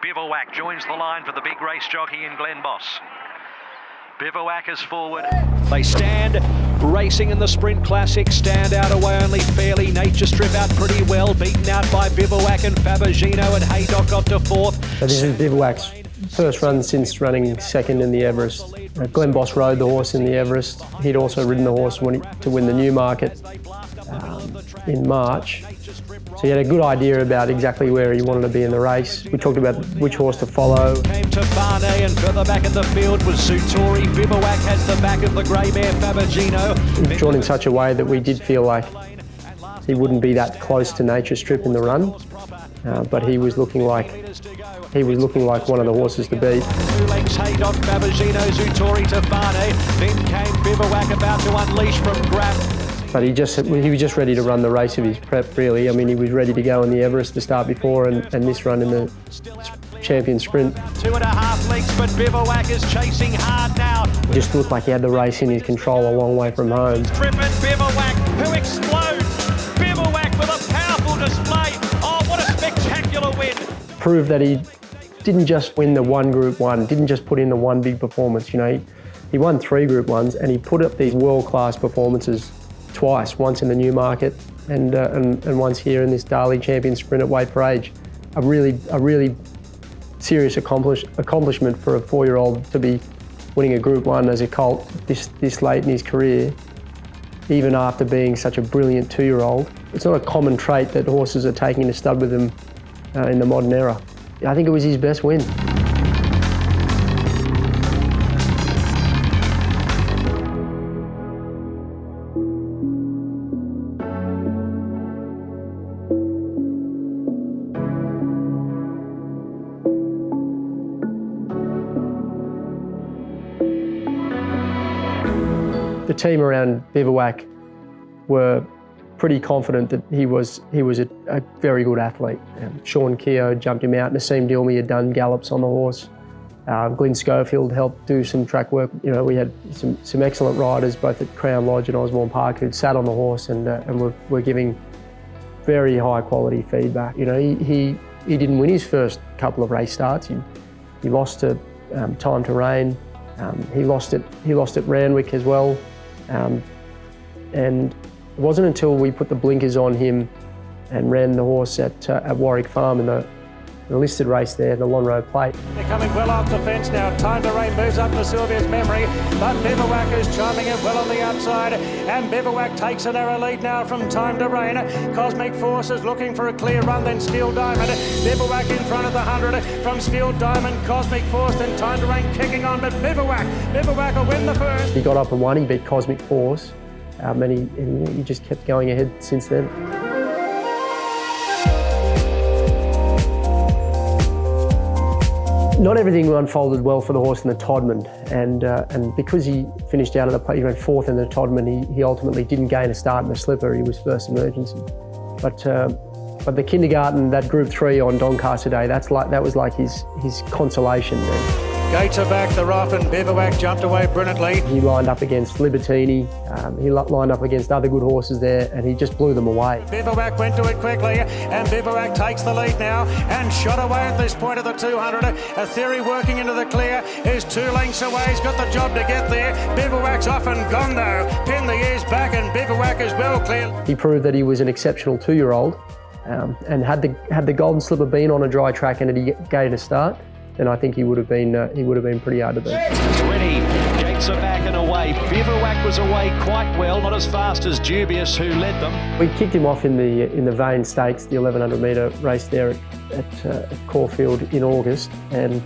Bivouac joins the line for the big race jockey in Glenboss. Bivouac is forward. They stand racing in the Sprint Classic. Standout away only fairly. Nature Strip out pretty well. Beaten out by Bivouac and Fabergino, and Haydock got to fourth. So this is Bivouac's first run since running second in the Everest. Glenboss rode the horse in the Everest. He'd also ridden the horse to win the Newmarket in March. So he had a good idea about exactly where he wanted to be in the race. We talked about which horse to follow. Came to Barney, and further back in the field was Sutori. Bivouac has the back of the grey mare Fabergino. He drawn in such a way that we did feel like he wouldn't be that close to Nature Strip in the run, but he was looking like one of the horses to beat. 2 lengths Haydock, Fabergino, Sutori to Barney. Then came Bivouac about to unleash from Grab. But he was just ready to run the race of his prep, really. I mean, he was ready to go in the Everest to start before and this run in the Champion Sprint. 2.5 lengths, but Bivouac is chasing hard now. It just looked like he had the race in his control a long way from home. Strip and Bivouac, who explodes. Bivouac with a powerful display. Oh, what a spectacular win. Proved that he didn't just win the one Group 1, didn't just put in the one big performance. You know, he won 3 Group 1s, and he put up these world-class performances twice, once in the Newmarket and once here in this Darley Champion Sprint at Weight for Age. A really serious accomplishment for a 4-year-old to be winning a Group 1 as a colt this late in his career, even after being such a brilliant 2-year-old. It's not a common trait that horses are taking to stud with them in the modern era. I think it was his best win. The team around Bivouac were pretty confident that he was a very good athlete. Sean Keogh jumped him out. Nassim Dilmy had done gallops on the horse. Glyn Schofield helped do some track work. You know, we had some excellent riders both at Crown Lodge and Osborne Park who'd sat on the horse and were giving very high quality feedback. You know, he didn't win his first couple of race starts. He lost to Time to Reign. He lost at Randwick as well. And it wasn't until we put the blinkers on him and ran the horse at Warwick Farm in the listed race there, the Lonhro Plate. They're coming well off the fence now. Time to Reign moves up to Sylvia's Memory, but Bivouac is chiming it well on the outside, and Bivouac takes a narrow lead now from Time to Reign. Cosmic Force is looking for a clear run, then Steel Diamond. Bivouac in front of the 100 from Steel Diamond, Cosmic Force, then Time to Reign kicking on, but Bivouac will win the first. He got up and won, he beat Cosmic Force, and he just kept going ahead since then. Not everything unfolded well for the horse in the Todman, and because he finished out of the plate, he went 4th in the Todman, he ultimately didn't gain a start in the Slipper. He was first emergency. But the Kindergarten, that Group 3 on Doncaster Day, that was like his consolation then. Gates are back, the rough, and Bivouac jumped away brilliantly. He lined up against Libertini, he lined up against other good horses there, and he just blew them away. Bivouac went to it quickly, and Bivouac takes the lead now, and shot away at this point of the 200. A Theory working into the clear, is 2 lengths away, he's got the job to get there. Bivouac's off and gone though. Pin the ears back, and Bivouac is well clear. He proved that he was an exceptional 2-year-old, and had the Golden Slipper been on a dry track and he gained a start, then I think he would have been pretty hard to beat. Ready, Gates are back and away. Bivouac was away quite well, not as fast as Dubious, who led them. We kicked him off in the Vane Stakes, the 1100 metre race there at Caulfield in August, and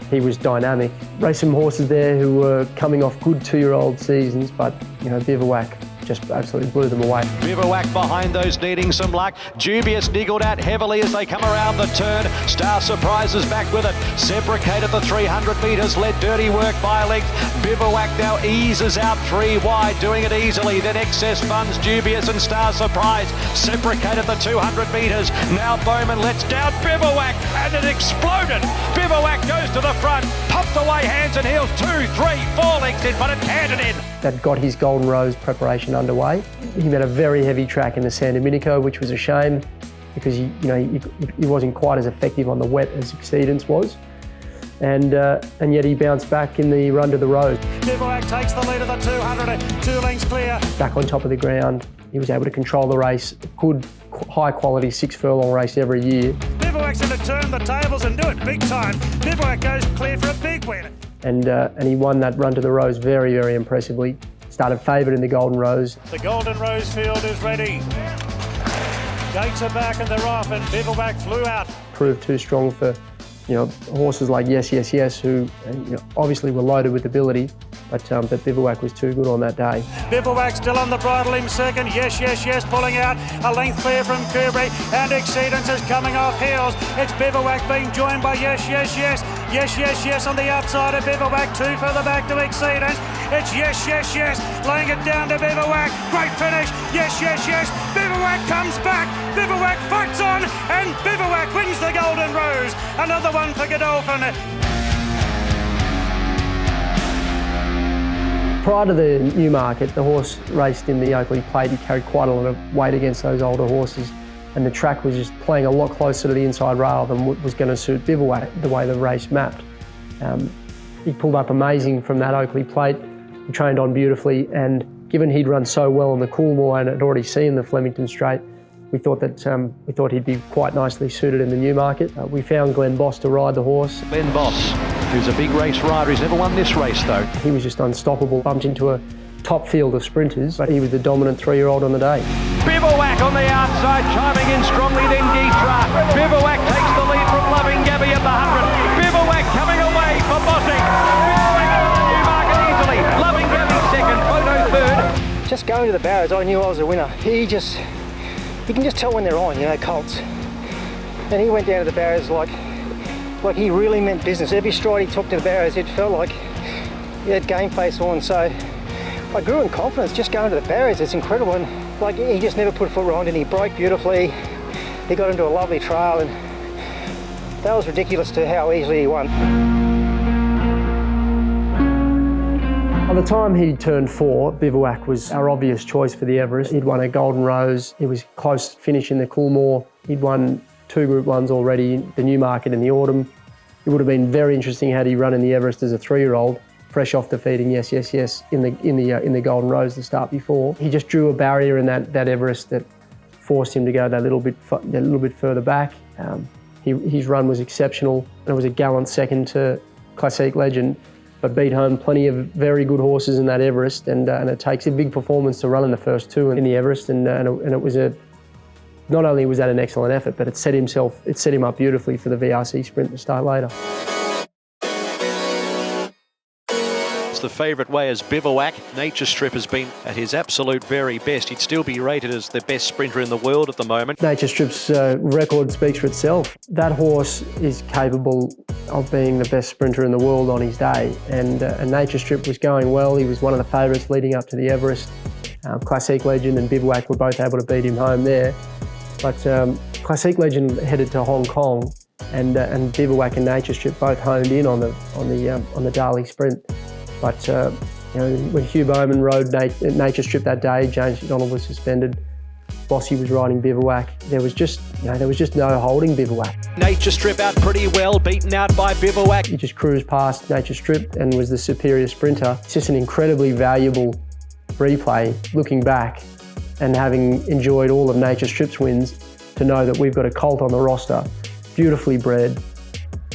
he was dynamic. Raced some horses there who were coming off good 2-year-old seasons, but you know, Bivouac just absolutely blew them away. Bivouac behind those needing some luck. Dubious niggled out heavily as they come around the turn. Star Surprises back with it. Separated the 300 metres, led Dirty Work by a length. Bivouac now eases out 3 wide, doing it easily. Then Excess Funds, Dubious and Star Surprise. Separated the 200 metres. Now Bowman lets down Bivouac, and it exploded. Bivouac goes to the front, pumped away hands and heels, 2, 3, 4 lengths in, but it handed in. That got his Golden Rose preparation underway. He met a very heavy track in the San Domenico, which was a shame. because he wasn't quite as effective on the wet as Exceedance was. And yet he bounced back in the run to the Rose. Bivouac takes the lead of the 200, 2 lengths clear. Back on top of the ground, he was able to control the race. Good, high-quality 6 furlong race every year. Bivouac's going to turn the tables and do it big time. Bivouac goes clear for a big win. And he won that run to the Rose very, very impressively. Started favourite in the Golden Rose. The Golden Rose field is ready. Gates are back and they're off, and Bivouac flew out. Proved too strong for horses like Yes, Yes, Yes, who obviously were loaded with ability, but Bivouac was too good on that day. Bivouac still on the bridle in second. Yes, Yes, Yes pulling out. A length clear from Kubrick, and Exceedance is coming off heels. It's Bivouac being joined by Yes, Yes, Yes. Yes, Yes, Yes on the outside of Bivouac, 2 further back to Exceedance. It's Yes, Yes, Yes, laying it down to Bivouac. Great finish. Yes, Yes, Yes. Bivouac comes back. Bivouac fights on, and Bivouac wins the Golden Rose. Another one for Godolphin. Prior to the Newmarket, the horse raced in the Oakley Plate. He carried quite a lot of weight against those older horses, and the track was just playing a lot closer to the inside rail than what was going to suit Bivouac, the way the race mapped. He pulled up amazing from that Oakley Plate. He trained on beautifully, and given he'd run so well on the Coolmore and had already seen the Flemington Straight, we thought he'd be quite nicely suited in the Newmarket. We found Glenn Boss to ride the horse. Glenn Boss, who's a big race rider. He's never won this race though. He was just unstoppable. Bumped into a top field of sprinters, but he was the dominant 3-year-old on the day. Bivouac on the outside, chiming in strongly, then Geetra. Bivouac takes the lead from Loving Gabby at the 100. Bivouac coming away for Bossing. Bivouac on the Newmarket easily. Loving Gabby second, Photo third. Just going to the barriers, I knew I was a winner. You can just tell when they're on, colts. And he went down to the barriers like he really meant business. Every stride he took to the barriers, it felt like he had game face on. So I grew in confidence just going to the barriers. It's incredible. And he just never put a foot wrong, and he broke beautifully. He got into a lovely trail, and that was ridiculous to how easily he won. By the time he turned 4, Bivouac was our obvious choice for the Everest. He'd won a Golden Rose. He was close to finishing the Coolmore. He'd won 2 Group 1s already, the Newmarket in the autumn. It would have been very interesting had he run in the Everest as a 3-year-old, fresh off defeating Yes, Yes, Yes in the Golden Rose the start before. He just drew a barrier in that Everest that forced him to go that little bit further back. His run was exceptional. It was a gallant second to Classique Legend, but beat home plenty of very good horses in that Everest, and it takes a big performance to run in the first 2 in the Everest, and it was not only was that an excellent effort, but it set him up beautifully for the VRC Sprint to start later. The favourite way is Bivouac. Nature Strip has been at his absolute very best. He'd still be rated as the best sprinter in the world at the moment. Nature Strip's record speaks for itself. That horse is capable of being the best sprinter in the world on his day, and Nature Strip was going well. He was one of the favourites leading up to the Everest. Classique Legend and Bivouac were both able to beat him home there, but Classique Legend headed to Hong Kong, and Bivouac and Nature Strip both honed in on the Darley Sprint. But when Hugh Bowman rode Nature Strip that day, James McDonald was suspended. Bossy was riding Bivouac. There was just no holding Bivouac. Nature Strip out pretty well, beaten out by Bivouac. He just cruised past Nature Strip and was the superior sprinter. It's just an incredibly valuable replay, looking back and having enjoyed all of Nature Strip's wins, to know that we've got a colt on the roster, beautifully bred,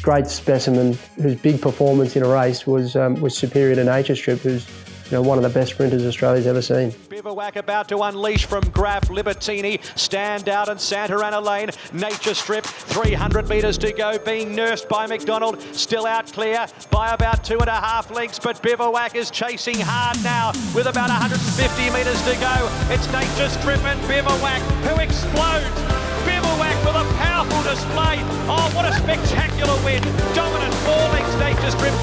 great specimen, whose big performance in a race was superior to Nature Strip, who's one of the best sprinters Australia's ever seen. Bivouac about to unleash from Graf, Libertini, Standout and Santa Ana Lane. Nature Strip, 300 metres to go, being nursed by McDonald, still out clear by about 2.5 lengths, but Bivouac is chasing hard now with about 150 metres to go. It's Nature Strip and Bivouac who explodes. Bivouac with a powerful display. Oh, what a spectacular win. Dominant 4 lengths Nature Strip.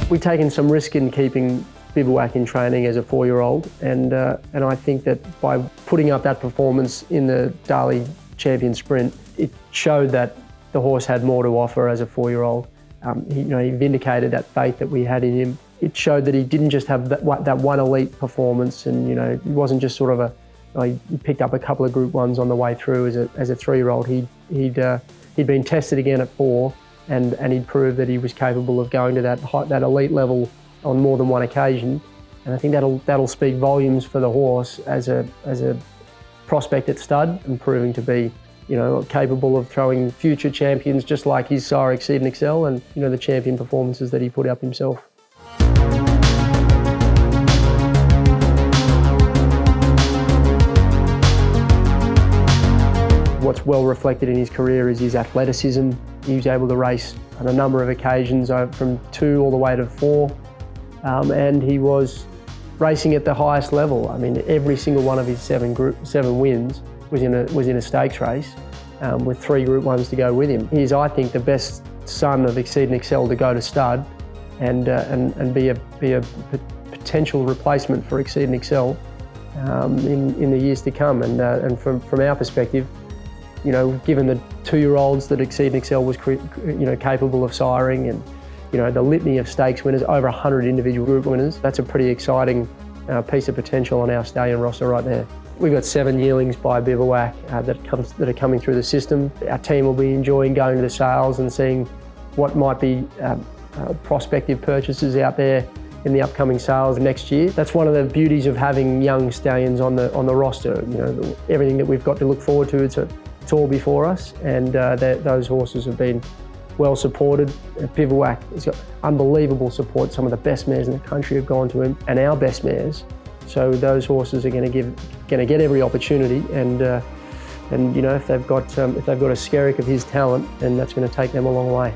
We've taken some risk in keeping Bivouac in training as a 4-year-old, and I think that by putting up that performance in the Darley Champion Sprint, it showed that the horse had more to offer as a 4-year-old. He vindicated that faith that we had in him it showed that he didn't just have that one elite performance, and he wasn't just sort of he picked up a couple of Group 1s on the way through as a 3-year-old. He'd been tested again at 4, and he'd proved that he was capable of going to that elite level on more than one occasion. And I think that'll speak volumes for the horse as a prospect at stud, and proving to be capable of throwing future champions just like his sire Exceed and Excel, and the champion performances that he put up himself. What's well reflected in his career is his athleticism. He was able to race on a number of occasions from 2 all the way to 4, and he was racing at the highest level. I mean, every single one of his 7 wins was in a stakes race, with 3 Group 1s to go with him. He is, I think, the best son of Exceed and Excel to go to stud, and be a potential replacement for Exceed and Excel in the years to come. And from our perspective, given the 2-year-olds that Exceed and Excel was capable of siring, and the litany of stakes winners, over 100 individual group winners, that's a pretty exciting piece of potential on our stallion roster right there. We've got 7 yearlings by Bivouac that are coming through the system. Our team will be enjoying going to the sales and seeing what might be prospective purchases out there in the upcoming sales next year. That's one of the beauties of having young stallions on the roster. Everything that we've got to look forward to, it's all before us, and those horses have been well supported. Bivouac has got unbelievable support. Some of the best mares in the country have gone to him, and our best mares. So those horses are going to get every opportunity, and if they've got a skerrick of his talent, then that's going to take them a long way.